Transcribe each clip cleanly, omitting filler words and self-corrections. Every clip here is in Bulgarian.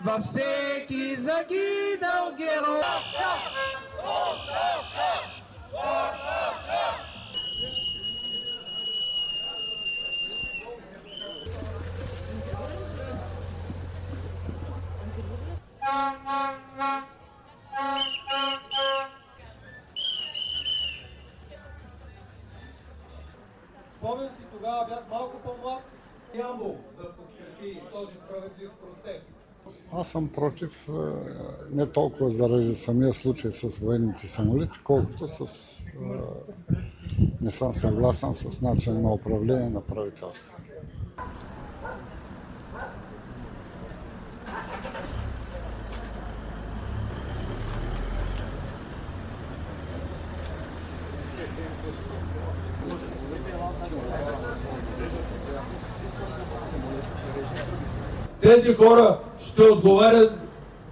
във всеки загинал герой. Спомням си, тогава бях малко по-млад. Ямбол да подкрепи този справедлив протест. Аз съм против не толкова заради самия случай с военните самолети, колкото не съм съгласен с начин на управление на правителството. Тези хора ще отговарят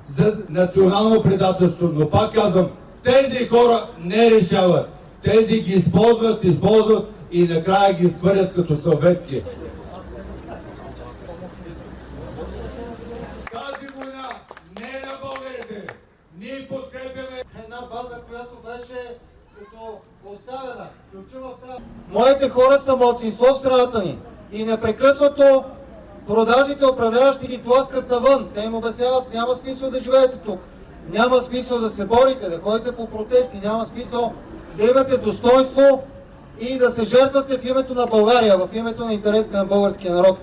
за национално предателство, но пак казвам, тези хора не решават. Тези ги използват и накрая ги изхвърлят като салфетки. Тази война не е на българите. Ние подкрепяме Една база, която беше като оставена, ключова в тази. Моите хора са малцинство в страната ни и непрекъснато продажните управляващи ги тласкат навън. Те им обясняват, няма смисъл да живеете тук. Няма смисъл да се борите, да ходите по протести. Няма смисъл да имате достоинство и да се жертвате в името на България, в името на интересите на българския народ.